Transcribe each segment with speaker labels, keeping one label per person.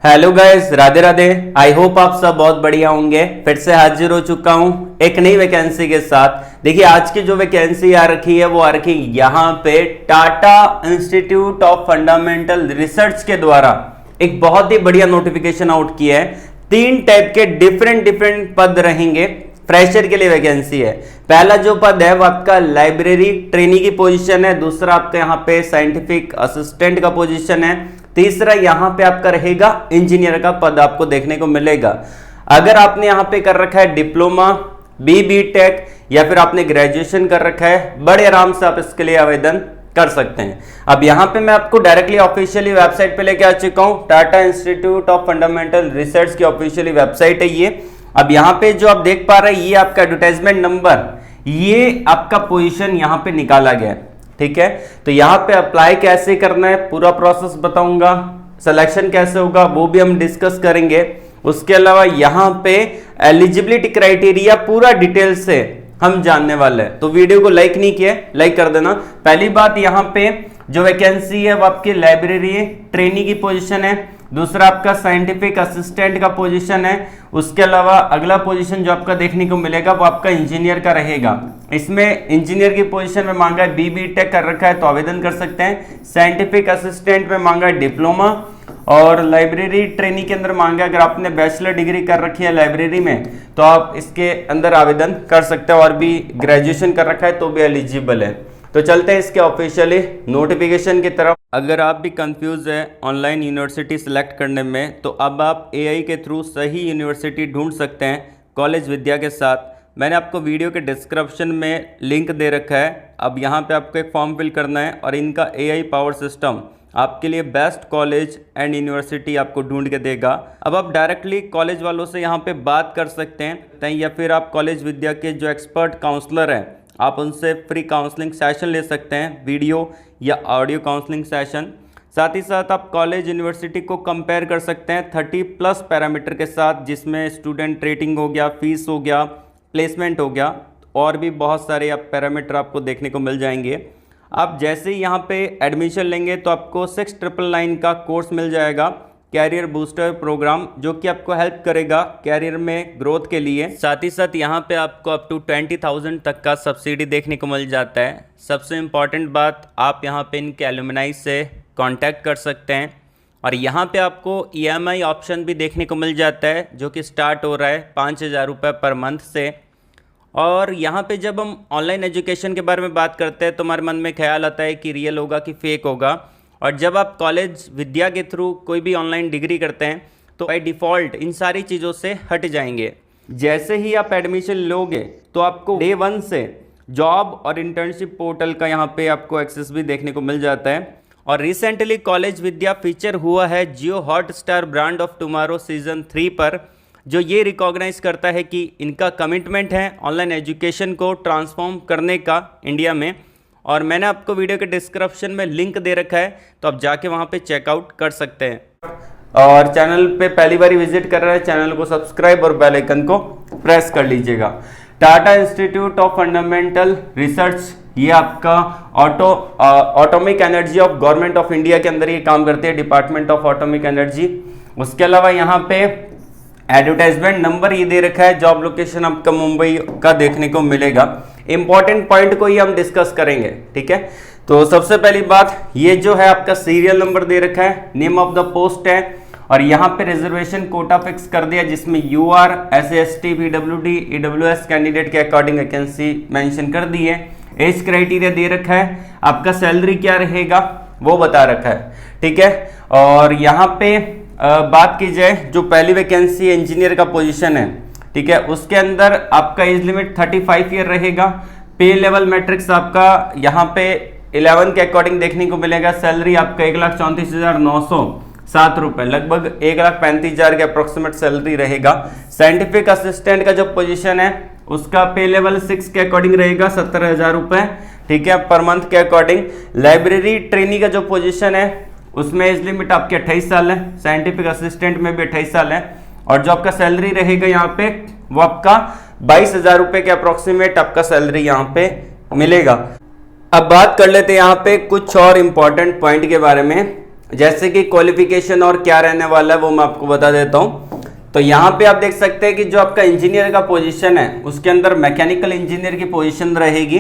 Speaker 1: Hello guys, Radhe Radhe. I hope आप सब बहुत बढ़िया होंगे। फिर से हाजिर हो चुका हूं एक नई वैकेंसी के साथ। देखिए, आज की जो वैकेंसी आ रखी है वो आ रखी यहाँ पे Tata institute of fundamental research के द्वारा एक बहुत ही बढ़िया नोटिफिकेशन आउट किया है। 3 टाइप के डिफरेंट पद रहेंगे। फ्रेशर के लिए वैकेंसी है। पहला जो पद है वो आपका लाइब्रेरी ट्रेनी की पोजीशन है। दूसरा आपका यहाँ पे साइंटिफिक असिस्टेंट का पोजीशन है। तीसरा यहाँ पे आपका रहेगा इंजीनियर का पद आपको देखने को मिलेगा। अगर आपने यहाँ पे कर रखा है डिप्लोमा, बी टेक या फिर आपने ग्रेजुएशन कर रखा है, बड़े आराम से आप इसके लिए आवेदन कर सकते हैं। अब यहाँ पे मैं आपको डायरेक्टली ऑफिशियली वेबसाइट पे लेके आ चुका हूँ। Tata institute of fundamental research की ऑफिशियली वेबसाइट है ये। अब यहाँ पे जो आप देख पा रहे हैं ये आपका एडवर्टाइजमेंट नंबर, ये आपका पोजीशन यहाँ पे निकाला गया है। ठीक है, तो यहाँ पे अप्लाई कैसे करना है पूरा प्रोसेस बताऊंगा। सिलेक्शन कैसे होगा वो भी हम डिस्कस करेंगे। उसके अलावा यहाँ पे एलिजिबिलिटी क्राइटेरिया पूरा डिटेल से हम जानने वाले हैं। तो वीडियो को लाइक नहीं किया, लाइक कर देना। पहली बात, यहाँ पे जो वैकेंसी है वो आपकी लाइब्रेरी ट्रेनी की पोजीशन है। दूसरा आपका साइंटिफिक असिस्टेंट का पोजीशन है। उसके अलावा अगला पोजीशन जो आपका देखने को मिलेगा वो आपका इंजीनियर का रहेगा। इसमें इंजीनियर की पोजीशन में मांगा है बी टेक कर रखा है तो आवेदन कर सकते हैं। साइंटिफिक असिस्टेंट में मांगा है डिप्लोमा और लाइब्रेरी ट्रेनी के अंदर मांगा है अगर आपने बैचलर डिग्री कर रखी है लाइब्रेरी में तो आप इसके अंदर आवेदन कर सकते हैं, और भी ग्रेजुएशन कर रखा है तो भी एलिजिबल है। तो चलते हैं इसके ऑफिशियली नोटिफिकेशन की तरफ। अगर आप भी कंफ्यूज है ऑनलाइन यूनिवर्सिटी सिलेक्ट करने में तो अब आप एआई के थ्रू सही यूनिवर्सिटी ढूंढ सकते हैं कॉलेज विद्या के साथ। मैंने आपको वीडियो के डिस्क्रिप्शन में लिंक दे रखा है। अब यहाँ पे आपको एक फॉर्म फिल करना है और इनका एआई पावर सिस्टम आपके लिए बेस्ट कॉलेज एंड यूनिवर्सिटी आपको ढूंढ के देगा। अब आप डायरेक्टली कॉलेज वालों से यहाँ पे बात कर सकते हैं या फिर आप कॉलेज विद्या के जो एक्सपर्ट काउंसलर हैं आप उनसे फ्री काउंसलिंग सेशन ले सकते हैं, वीडियो या ऑडियो काउंसलिंग सेशन। साथ ही साथ आप कॉलेज यूनिवर्सिटी को कंपेयर कर सकते हैं 30+ पैरामीटर के साथ, जिसमें स्टूडेंट रेटिंग हो गया, फीस हो गया, प्लेसमेंट हो गया, और भी बहुत सारे आप पैरामीटर आपको देखने को मिल जाएंगे। आप जैसे ही यहाँ पे एडमिशन लेंगे तो आपको 6999 का कोर्स मिल जाएगा, कैरियर बूस्टर प्रोग्राम, जो कि आपको हेल्प करेगा कैरियर में ग्रोथ के लिए। साथ ही साथ यहाँ पे आपको अप टू 20,000 तक का सब्सिडी देखने को मिल जाता है। सबसे इम्पॉर्टेंट बात, आप यहाँ पे इनके एलुमनाई से कांटेक्ट कर सकते हैं, और यहाँ पे आपको ईएमआई ऑप्शन भी देखने को मिल जाता है जो कि स्टार्ट हो रहा है 5,000 रुपये पर मंथ से। और यहाँ पे जब हम ऑनलाइन एजुकेशन के बारे में बात करते हैं तो हमारे मन में ख्याल आता है कि रियल होगा कि फेक होगा, और जब आप कॉलेज विद्या के थ्रू कोई भी ऑनलाइन डिग्री करते हैं तो बाय डिफ़ॉल्ट इन सारी चीज़ों से हट जाएंगे। जैसे ही आप एडमिशन लोगे तो आपको डे 1 से जॉब और इंटर्नशिप पोर्टल का यहाँ पे आपको एक्सेस भी देखने को मिल जाता है। और रिसेंटली कॉलेज विद्या फीचर हुआ है Jio Hotstar brand of tomorrow season 3 पर, जो ये रिकॉग्नाइज करता है कि इनका कमिटमेंट है ऑनलाइन एजुकेशन को ट्रांसफॉर्म करने का इंडिया में। और मैंने आपको वीडियो के डिस्क्रिप्शन में लिंक दे रखा है तो आप जाके वहाँ पे चेकआउट कर सकते हैं। और चैनल पे पहली बार विजिट कर रहे हैं, चैनल को सब्सक्राइब और बेल आइकन को प्रेस कर लीजिएगा। Tata institute of fundamental research, ये आपका atomic energy of government of India के अंदर ये काम करते हैं, डिपार्टमेंट ऑफ ऑटोमिक एनर्जी। उसके अलावा यहाँ पे एडवर्टाइजमेंट नंबर ये दे रखा है, जॉब लोकेशन आपका मुंबई का देखने को मिलेगा। इंपॉर्टेंट पॉइंट को ही हम डिस्कस करेंगे, ठीक है। तो सबसे पहली बात, ये जो है आपका सीरियल नंबर दे रखा है, नेम ऑफ द पोस्ट है, और यहाँ पे रिजर्वेशन कोटा फिक्स कर दिया जिसमें UR, SC/ST, PWD, EWS candidate के अकॉर्डिंग वैकेंसी मेंशन कर दी है। एज क्राइटेरिया दे रखा है, आपका सैलरी क्या रहेगा वो बता रखा है, ठीक है। और यहाँ पे बात की जाए जो पहली वैकेंसी इंजीनियर का पोजीशन है, ठीक है, उसके अंदर आपका एज लिमिट 35 ईयर रहेगा। पे लेवल मैट्रिक्स आपका यहाँ पे 11 के अकॉर्डिंग देखने को मिलेगा। सैलरी आपका 1,34,907 रुपये, लगभग 1,35,000 के अप्रोक्सीमेट सैलरी रहेगा। साइंटिफिक असिस्टेंट का जो पोजीशन है उसका पे लेवल 6 के अकॉर्डिंग रहेगा 17,000 रुपये, ठीक है, पर मंथ के अकॉर्डिंग। लाइब्रेरी ट्रेनी का जो पोजीशन है उसमें एज लिमिट आपके 28 साल है, साइंटिफिक असिस्टेंट में भी 28 साल है, और जो आपका सैलरी रहेगा यहाँ पे वो आपका 22,000 रुपये के अप्रोक्सीमेट आपका सैलरी यहाँ पे मिलेगा। अब बात कर लेते हैं यहाँ पे कुछ और इम्पोर्टेंट पॉइंट के बारे में। जैसे कि क्वालिफिकेशन और क्या रहने वाला है वो मैं आपको बता देता हूं। तो यहाँ पे आप देख सकते हैं कि जो आपका इंजीनियर का पोजीशन है उसके अंदर मैकेनिकल इंजीनियर की पोजीशन रहेगी।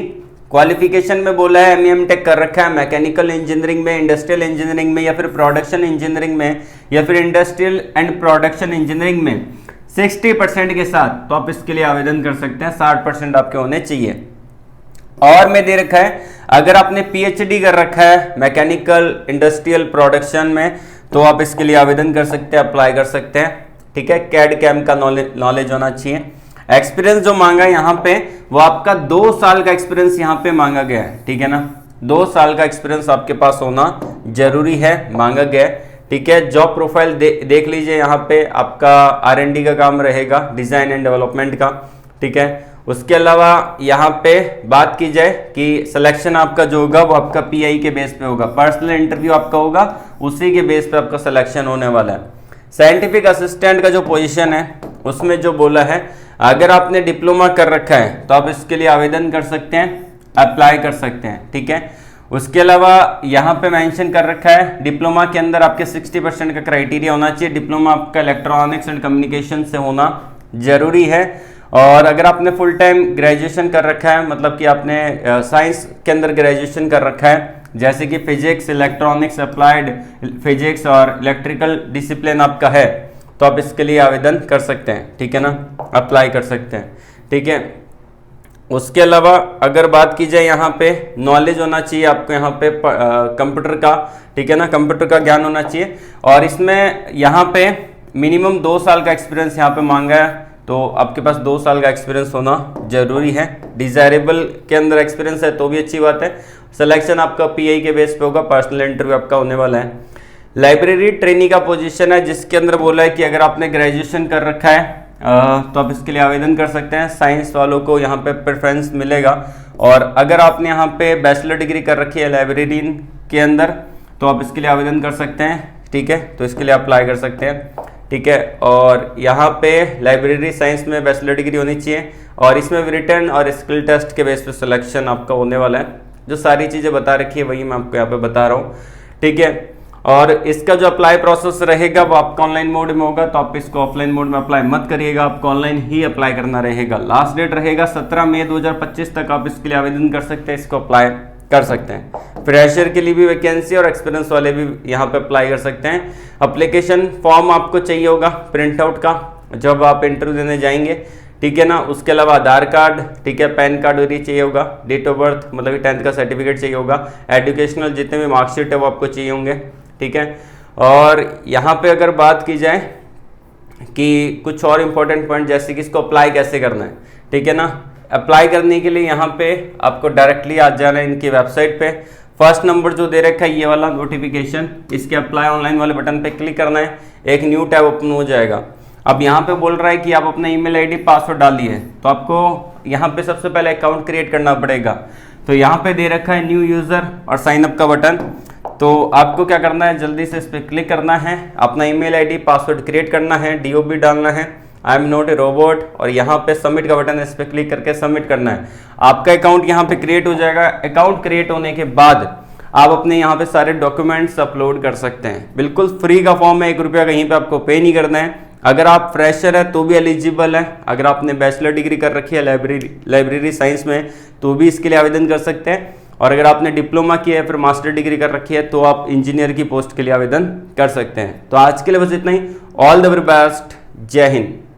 Speaker 1: क्वालिफिकेशन में बोला है एमईएम टेक कर रखा है मैकेनिकल इंजीनियरिंग में, इंडस्ट्रियल इंजीनियरिंग में, या फिर प्रोडक्शन इंजीनियरिंग में, या फिर इंडस्ट्रियल एंड प्रोडक्शन इंजीनियरिंग में 60% के साथ, तो आप इसके लिए आवेदन कर सकते हैं। 60% आपके होने चाहिए। और में दे रखा है अगर आपने पीएचडी कर रखा है मैकेनिकल इंडस्ट्रियल प्रोडक्शन में तो आप इसके लिए आवेदन कर सकते हैं, अप्लाई कर सकते हैं। ठीक है, कैड कैम का नॉलेज होना चाहिए। एक्सपीरियंस जो मांगा है यहाँ पे वो आपका 2 साल का एक्सपीरियंस यहाँ पे मांगा गया है। ठीक है ना, 2 साल का एक्सपीरियंस आपके पास होना जरूरी है, मांगा गया है। ठीक है, जॉब प्रोफाइल देख लीजिए, यहाँ पे आपका R&D का काम रहेगा, डिजाइन एंड डेवलपमेंट का। ठीक है, उसके अलावा यहाँ पे बात की जाए कि सिलेक्शन आपका जो होगा वो आपका पीआई के बेस पे होगा, पर्सनल इंटरव्यू आपका होगा, उसी के बेस पे आपका सिलेक्शन होने वाला है। साइंटिफिक असिस्टेंट का जो पोजीशन है उसमें जो बोला है अगर आपने डिप्लोमा कर रखा है तो आप इसके लिए आवेदन कर सकते हैं, अप्लाई कर सकते हैं। ठीक है, उसके अलावा यहाँ पे मेंशन कर रखा है डिप्लोमा के अंदर आपके 60% का क्राइटेरिया होना चाहिए। डिप्लोमा आपका इलेक्ट्रॉनिक्स एंड कम्युनिकेशन से होना जरूरी है। और अगर आपने फुल टाइम ग्रेजुएशन कर रखा है, मतलब कि आपने साइंस के अंदर ग्रेजुएशन कर रखा है, जैसे कि फिजिक्स, इलेक्ट्रॉनिक्स, अप्लाइड फिजिक्स और इलेक्ट्रिकल डिसिप्लिन आपका है, तो आप इसके लिए आवेदन कर सकते हैं। ठीक है ना, अप्लाई कर सकते हैं। ठीक है, उसके अलावा अगर बात की जाए यहाँ पे नॉलेज होना चाहिए आपको यहाँ पे कंप्यूटर का। ठीक है ना, कंप्यूटर का ज्ञान होना चाहिए। और इसमें यहाँ पे मिनिमम 2 साल का एक्सपीरियंस यहाँ पे मांगा है, तो आपके पास 2 साल का एक्सपीरियंस होना जरूरी है। डिजायरेबल के अंदर एक्सपीरियंस है तो भी अच्छी बात है। सिलेक्शन आपका पीआई के बेस पे होगा, पर्सनल इंटरव्यू आपका होने वाला है। लाइब्रेरी ट्रेनी का पोजीशन है जिसके अंदर बोला है कि अगर आपने ग्रेजुएशन कर रखा है तो आप इसके लिए आवेदन कर सकते हैं। साइंस वालों को यहाँ पे प्रेफरेंस मिलेगा। और अगर आपने यहाँ पे बैचलर डिग्री कर रखी है लाइब्रेरियन के अंदर तो आप इसके लिए आवेदन कर सकते हैं। ठीक है, तो इसके लिए अप्लाई कर सकते हैं। ठीक है, और यहाँ पे लाइब्रेरी साइंस में बैचलर डिग्री होनी चाहिए और इसमें रिटन और स्किल टेस्ट के बेस पे सिलेक्शन आपका होने वाला है। जो सारी चीज़ें बता रखी है वही मैं आपको यहाँ पे बता रहा हूँ। ठीक है, और इसका जो अप्लाई प्रोसेस रहेगा वो आपका ऑनलाइन मोड में होगा, तो आप इसको ऑफलाइन मोड में अप्लाई मत करिएगा, आपको ऑनलाइन ही अप्लाई करना रहेगा। लास्ट डेट रहेगा 17 मई 2025 तक आप इसके लिए आवेदन कर सकते हैं, इसको अप्लाई कर सकते हैं। फ्रेशर के लिए भी वैकेंसी और एक्सपीरियंस वाले भी यहाँ पे अप्लाई कर सकते हैं। अप्लीकेशन फॉर्म आपको चाहिए होगा प्रिंट आउट का जब आप इंटरव्यू देने जाएंगे। ठीक है ना, उसके अलावा आधार कार्ड, ठीक है, पैन कार्ड वगैरह चाहिए होगा, डेट ऑफ बर्थ मतलब कि 10th का सर्टिफिकेट चाहिए होगा, एजुकेशनल जितने भी मार्कशीट है वो आपको चाहिए होंगे। ठीक है, और यहाँ पे अगर बात की जाए कि कुछ और इम्पोर्टेंट पॉइंट जैसे कि इसको अप्लाई कैसे करना है। ठीक है ना, अप्लाई करने के लिए यहाँ पे आपको डायरेक्टली आ जाना है इनकी वेबसाइट पे। फर्स्ट नंबर जो दे रखा है ये वाला नोटिफिकेशन, इसके अप्लाई ऑनलाइन वाले बटन पे क्लिक करना है, एक न्यू टैब ओपन हो जाएगा। अब यहाँ पे बोल रहा है कि आप अपना ईमेल आईडी पासवर्ड डालिए, तो आपको यहाँ पे सबसे पहले अकाउंट क्रिएट करना पड़ेगा। तो यहाँ पे दे रखा है न्यू यूजर और साइन अप का बटन, तो आपको क्या करना है जल्दी से इस पर क्लिक करना है, अपना ईमेल आईडी पासवर्ड क्रिएट करना है, डीओबी डालना है, I am not a robot, और यहाँ पे सबमिट का बटन है, इस पर क्लिक करके सबमिट करना है। आपका अकाउंट यहाँ पे क्रिएट हो जाएगा। अकाउंट क्रिएट होने के बाद आप अपने यहाँ पे सारे डॉक्यूमेंट्स अपलोड कर सकते हैं। बिल्कुल फ्री का फॉर्म है, 1 रुपया कहीं पे आपको पे नहीं करना है। अगर आप फ्रेशर है तो भी एलिजिबल है, अगर आपने बैचलर डिग्री कर रखी है लाइब्रेरी साइंस में तो भी इसके लिए आवेदन कर सकते हैं, और अगर आपने डिप्लोमा किया है फिर मास्टर डिग्री कर रखी है तो आप इंजीनियर की पोस्ट के लिए आवेदन कर सकते हैं। तो आज के लिए बस इतना ही। ऑल द वेरी बेस्ट, जय हिंद।